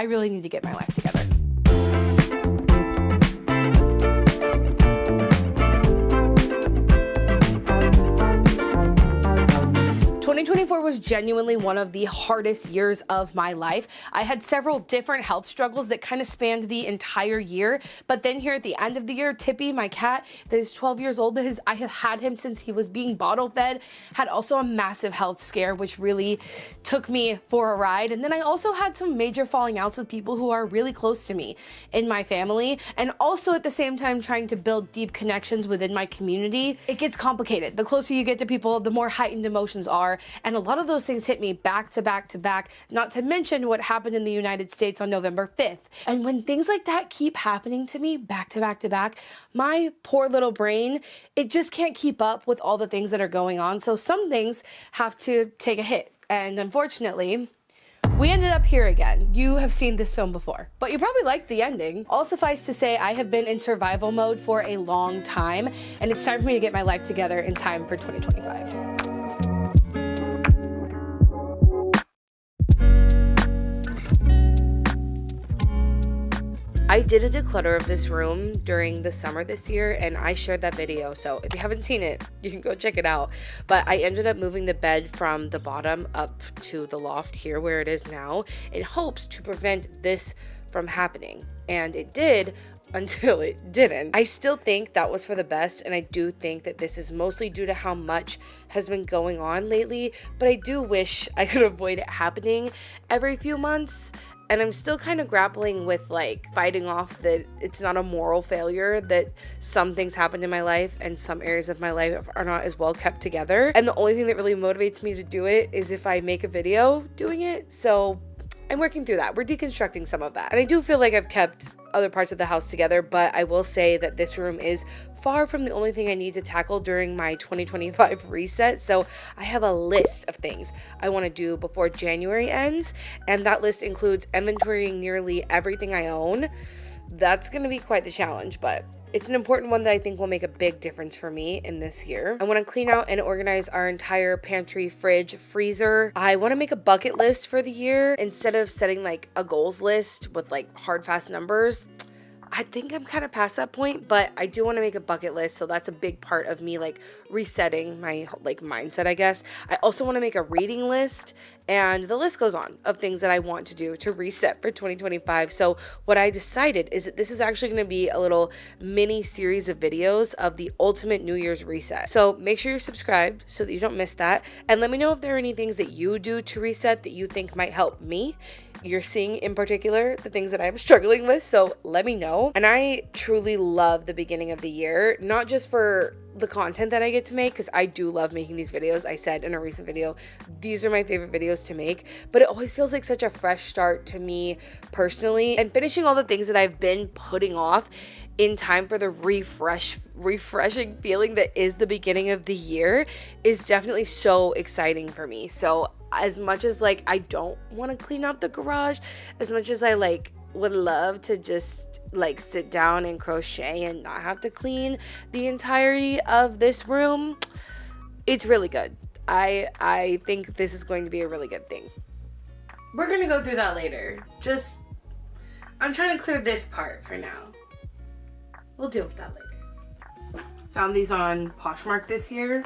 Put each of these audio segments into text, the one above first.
I really need to get my life together. 2024 was genuinely one of the hardest years of my life. I had several different health struggles that kind of spanned the entire year, but then here at the end of the year, Tippy, my cat that is 12 years old, I have had him since he was being bottle fed, had also a massive health scare, which really took me for a ride. And then I also had some major falling outs with people who are really close to me in my family, and also at the same time trying to build deep connections within my community. It gets complicated. The closer you get to people, the more heightened emotions are. And a lot of those things hit me back to back to back, not to mention what happened in the United States on November 5th. And when things like that keep happening to me back to back to back, my poor little brain, it just can't keep up with all the things that are going on. So some things have to take a hit. And unfortunately, we ended up here again. You have seen this film before, but you probably liked the ending. All suffice to say, I have been in survival mode for a long time, and it's time for me to get my life together in time for 2025. I did a declutter of this room during the summer this year, and I shared that video, so if you haven't seen it, you can go check it out. But I ended up moving the bed from the bottom up to the loft here where it is now in hopes to prevent this from happening, and it did until it didn't. I still think that was for the best, and I do think that this is mostly due to how much has been going on lately, but I do wish I could avoid it happening every few months. And I'm still kind of grappling with like fighting off that it's not a moral failure, that some things happened in my life and some areas of my life are not as well kept together. And the only thing that really motivates me to do it is if I make a video doing it. So I'm working through that. We're deconstructing some of that. And I do feel like I've kept other parts of the house together, but I will say that this room is far from the only thing I need to tackle during my 2025 reset. So I have a list of things I want to do before January ends, and that list includes inventorying nearly everything I own. That's going to be quite the challenge, but it's an important one that I think will make a big difference for me in this year. I want to clean out and organize our entire pantry, fridge, freezer. I want to make a bucket list for the year instead of setting like a goals list with like hard, fast numbers. I think I'm kind of past that point, but I do want to make a bucket list. So that's a big part of me like resetting my like mindset, I guess. I also want to make a reading list, and the list goes on of things that I want to do to reset for 2025. So what I decided is that this is actually going to be a little mini series of videos of the ultimate New Year's reset. So make sure you're subscribed so that you don't miss that. And let me know if there are any things that you do to reset that you think might help me. You're seeing in particular the things that I'm struggling with, so let me know. And I truly love the beginning of the year, not just for the content that I get to make, because I do love making these videos. I said in a recent video, these are my favorite videos to make, but it always feels like such a fresh start to me personally, and finishing all the things that I've been putting off in time for the refreshing feeling that is the beginning of the year is definitely so exciting for me. So as much as like I don't want to clean up the garage, as much as I like would love to just like sit down and crochet and not have to clean the entirety of this room, it's really good. I think this is going to be a really good thing. We're gonna go through that later. I'm trying to clear this part for now. We'll deal with that later. Found these on Poshmark this year.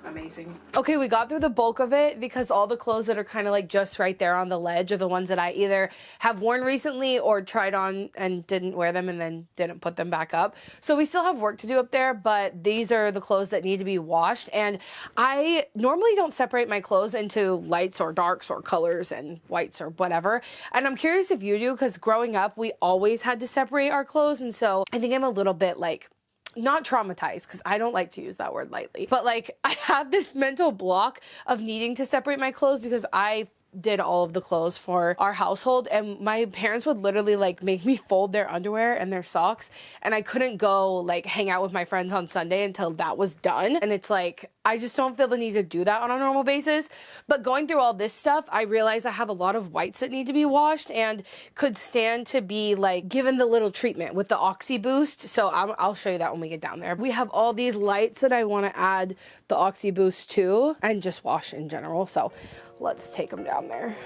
Amazing. Okay, we got through the bulk of it because all the clothes that are kind of like just right there on the ledge are the ones that I either have worn recently or tried on and didn't wear them and then didn't put them back up. So we still have work to do up there, but these are the clothes that need to be washed. And I normally don't separate my clothes into lights or darks or colors and whites or whatever. And I'm curious if you do, because growing up, we always had to separate our clothes. And so I think I'm a little bit like, not traumatized, because I don't like to use that word lightly, but like I have this mental block of needing to separate my clothes because I did all of the clothes for our household, and my parents would literally like make me fold their underwear and their socks, and I couldn't go like hang out with my friends on Sunday until that was done. And it's like I just don't feel the need to do that on a normal basis. But going through all this stuff, I realized I have a lot of whites that need to be washed and could stand to be like given the little treatment with the Oxy Boost. So I'll show you that when we get down there. We have all these lights that I want to add the Oxy Boost to and just wash in general. So let's take them down there.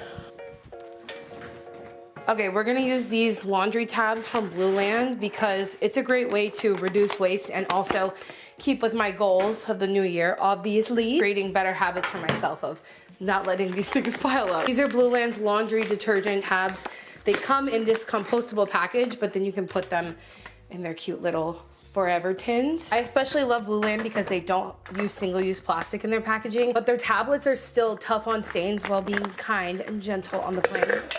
Okay, we're gonna use these laundry tabs from Blueland because it's a great way to reduce waste and also keep with my goals of the new year, obviously. Creating better habits for myself of not letting these things pile up. These are Blueland's laundry detergent tabs. They come in this compostable package, but then you can put them in their cute little forever tins. I especially love Blueland because they don't use single-use plastic in their packaging, but their tablets are still tough on stains while being kind and gentle on the planet.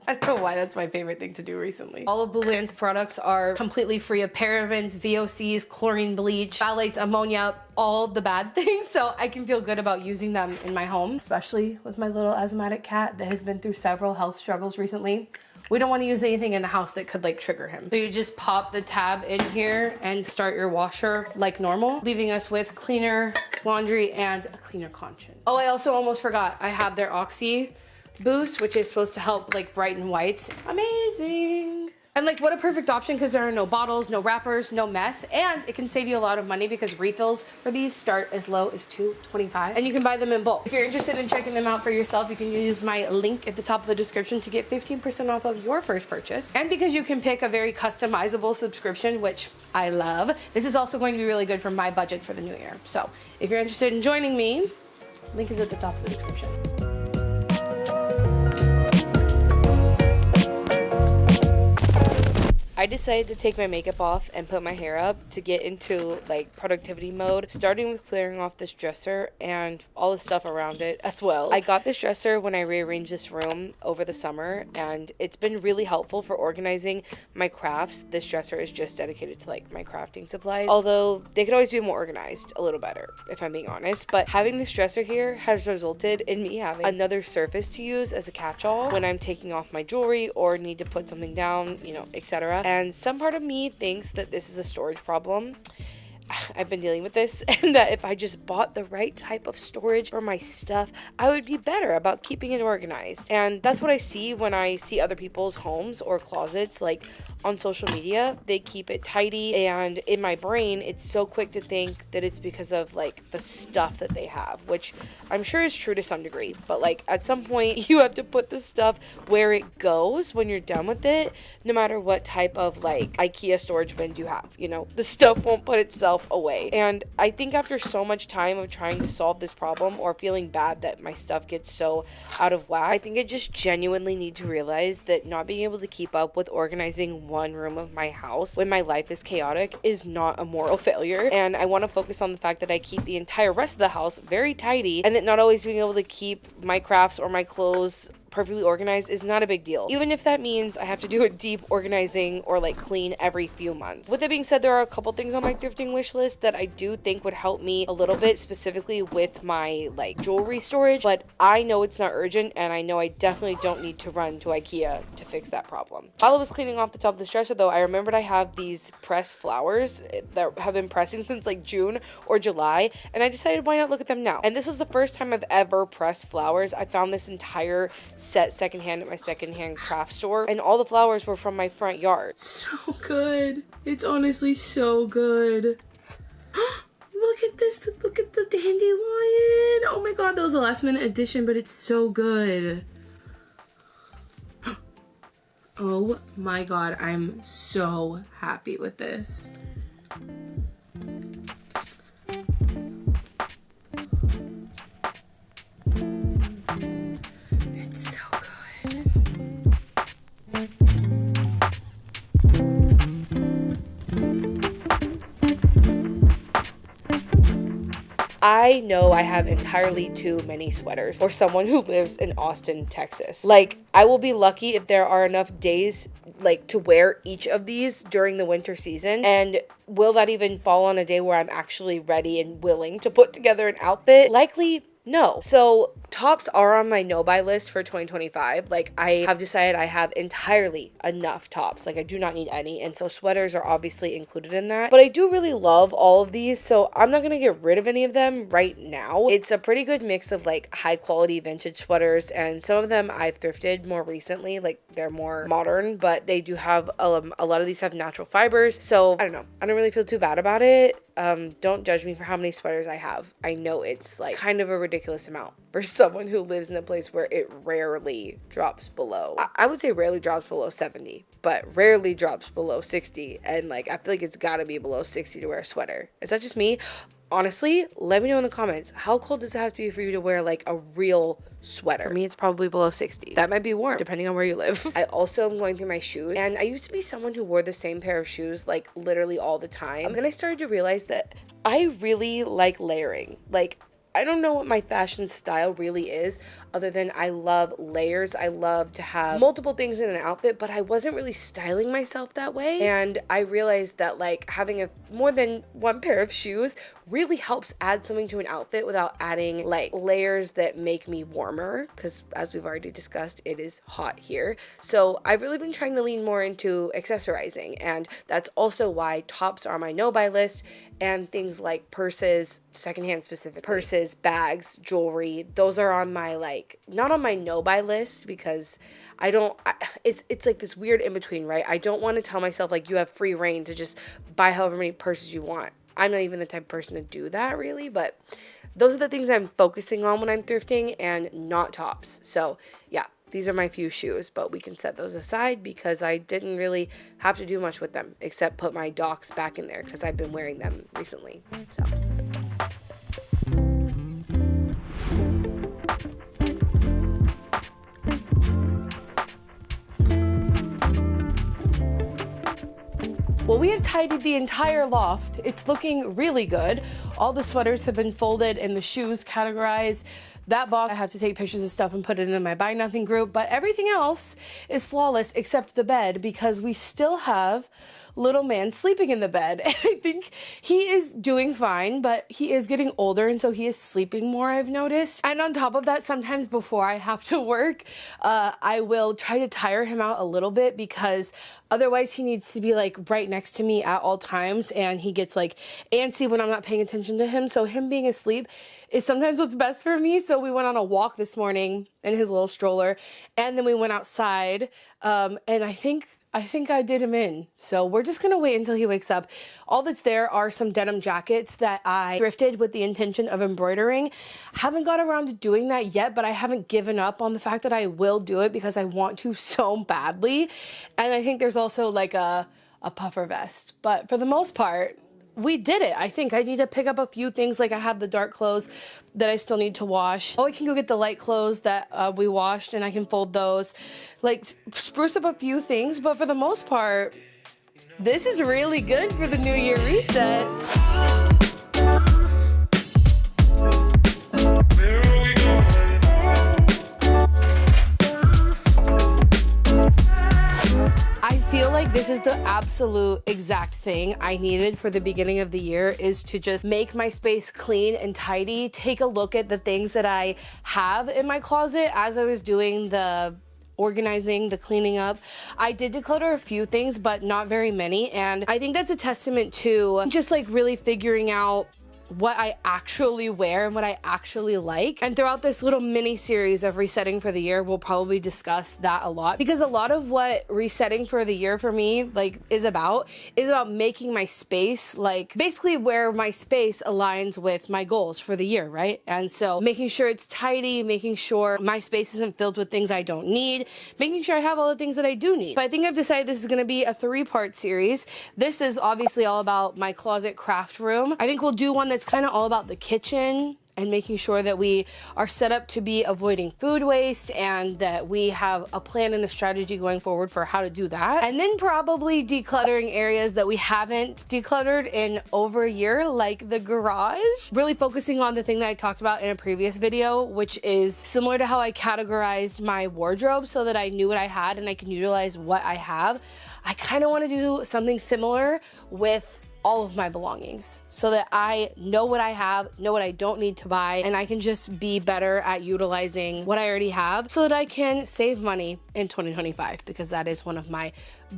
I don't know why that's my favorite thing to do recently. All of Blueland's products are completely free of parabens, VOCs, chlorine bleach, phthalates, ammonia, all the bad things, so I can feel good about using them in my home, especially with my little asthmatic cat that has been through several health struggles recently. We don't want to use anything in the house that could like trigger him. So you just pop the tab in here and start your washer like normal, leaving us with cleaner laundry and a cleaner conscience. Oh, I also almost forgot, I have their Oxy Boost, which is supposed to help like brighten whites. Amazing. And like what a perfect option because there are no bottles, no wrappers, no mess, and it can save you a lot of money because refills for these start as low as $2.25 and you can buy them in bulk. If you're interested in checking them out for yourself, you can use my link at the top of the description to get 15% off of your first purchase. And because you can pick a very customizable subscription, which I love, this is also going to be really good for my budget for the new year. So if you're interested in joining me, link is at the top of the description. I decided to take my makeup off and put my hair up to get into like productivity mode, starting with clearing off this dresser and all the stuff around it as well. I got this dresser when I rearranged this room over the summer and it's been really helpful for organizing my crafts. This dresser is just dedicated to like my crafting supplies, although they could always be more organized a little better if I'm being honest. But having this dresser here has resulted in me having another surface to use as a catch-all when I'm taking off my jewelry or need to put something down, you know, etc. And some part of me thinks that this is a storage problem. I've been dealing with this, and that if I just bought the right type of storage for my stuff, I would be better about keeping it organized. And that's what I see when I see other people's homes or closets, like on social media. They keep it tidy, and in my brain, it's so quick to think that it's because of like the stuff that they have, which I'm sure is true to some degree. But like at some point, you have to put the stuff where it goes when you're done with it, no matter what type of like Ikea storage bins you have. You know, the stuff won't put itself away. And I think after so much time of trying to solve this problem or feeling bad that my stuff gets so out of whack, I think I just genuinely need to realize that not being able to keep up with organizing one room of my house when my life is chaotic is not a moral failure. And I want to focus on the fact that I keep the entire rest of the house very tidy, and that not always being able to keep my crafts or my clothes perfectly organized is not a big deal, even if that means I have to do a deep organizing or like clean every few months. With that being said, there are a couple things on my thrifting wish list that I do think would help me a little bit, specifically with my like jewelry storage, but I know it's not urgent and I know I definitely don't need to run to Ikea to fix that problem. While I was cleaning off the top of this dresser though, I remembered I have these pressed flowers that have been pressing since like June or July, and I decided why not look at them now. And this was the first time I've ever pressed flowers. I found this entire set secondhand at my secondhand craft store, and all the flowers were from my front yard. So good. It's honestly so good. Look at this. Look at the dandelion. Oh my god, that was a last minute addition, but it's so good. Oh my god, I'm so happy with this. It's so good. I know I have entirely too many sweaters for someone who lives in Austin, Texas. Like, I will be lucky if there are enough days like to wear each of these during the winter season, and will that even fall on a day where I'm actually ready and willing to put together an outfit? Likely no. So tops are on my no-buy list for 2025. Like, I have decided I have entirely enough tops. Like, I do not need any, and so sweaters are obviously included in that. But I do really love all of these, so I'm not gonna get rid of any of them right now. It's a pretty good mix of like high-quality vintage sweaters, and some of them I've thrifted more recently. Like, they're more modern, but they do have a lot of these have natural fibers, so I don't know. I don't really feel too bad about it. Don't judge me for how many sweaters I have. I know it's like kind of a ridiculous amount for someone who lives in a place where it rarely drops below, I would say rarely drops below 70, but rarely drops below 60. And like, I feel like it's gotta be below 60 to wear a sweater. Is that just me? Honestly, let me know in the comments, how cold does it have to be for you to wear like a real sweater? For me, it's probably below 60. That might be warm, depending on where you live. I also am going through my shoes, and I used to be someone who wore the same pair of shoes like literally all the time. And then I started to realize that I really like layering. Like, I don't know what my fashion style really is other than I love layers. I love to have multiple things in an outfit, but I wasn't really styling myself that way. And I realized that like having more than one pair of shoes really helps add something to an outfit without adding like layers that make me warmer, because as we've already discussed, it is hot here. So I've really been trying to lean more into accessorizing, and that's also why tops are on my no-buy list, and things like purses, secondhand specific purses, bags, jewelry, those are on my like, not on my no-buy list, because it's like this weird in-between, right? I don't want to tell myself like you have free reign to just buy however many purses you want. I'm not even the type of person to do that really, but those are the things I'm focusing on when I'm thrifting, and not tops. So yeah, these are my few shoes, but we can set those aside because I didn't really have to do much with them except put my Docs back in there because I've been wearing them recently. So well, we have tidied the entire loft. It's looking really good. All the sweaters have been folded and the shoes categorized. That box, I have to take pictures of stuff and put it in my Buy Nothing group, but everything else is flawless except the bed, because we still have little man sleeping in the bed. And I think he is doing fine, but he is getting older, and so he is sleeping more, I've noticed. And on top of that, sometimes before I have to work, I will try to tire him out a little bit, because otherwise he needs to be like right next to me at all times, and he gets like antsy when I'm not paying attention to him. So him being asleep is sometimes what's best for me. So we went on a walk this morning in his little stroller, and then we went outside, and I think I did him in. So we're just gonna wait until he wakes up. All that's there are some denim jackets that I thrifted with the intention of embroidering. Haven't got around to doing that yet, but I haven't given up on the fact that I will do it because I want to so badly. And I think there's also like a puffer vest. But for the most part, we did it. I think I need to pick up a few things. Like I have the dark clothes that I still need to wash. Oh, I can go get the light clothes that we washed, and I can fold those. Like spruce up a few things, but for the most part, this is really good for the New Year reset. I feel like this is the absolute exact thing I needed for the beginning of the year, is to just make my space clean and tidy, take a look at the things that I have in my closet as I was doing the organizing, the cleaning up. I did declutter a few things, but not very many, and I think that's a testament to just like really figuring out what I actually wear and what I actually like. And throughout this little mini series of resetting for the year, we'll probably discuss that a lot, because a lot of what resetting for the year for me like is about making my space like basically where my space aligns with my goals for the year, right? And so making sure it's tidy, making sure my space isn't filled with things I don't need, making sure I have all the things that I do need. But I think I've decided this is going to be a 3-part series. This is obviously all about my closet craft room. I think we'll do one that's kind of all about the kitchen and making sure that we are set up to be avoiding food waste, and that we have a plan and a strategy going forward for how to do that. And then probably decluttering areas that we haven't decluttered in over a year, like the garage. Really focusing on the thing that I talked about in a previous video, which is similar to how I categorized my wardrobe so that I knew what I had and I can utilize what I have. I kind of want to do something similar with all of my belongings so that I know what I have, know what I don't need to buy, and I can just be better at utilizing what I already have so that I can save money in 2025, because that is one of my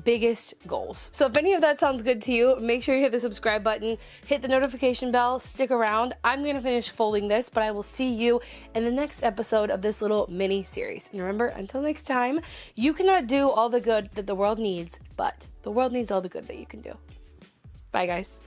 biggest goals. So if any of that sounds good to you, make sure you hit the subscribe button, hit the notification bell, stick around. I'm gonna finish folding this, but I will see you in the next episode of this little mini series. And remember, until next time, you cannot do all the good that the world needs, but the world needs all the good that you can do. Bye, guys.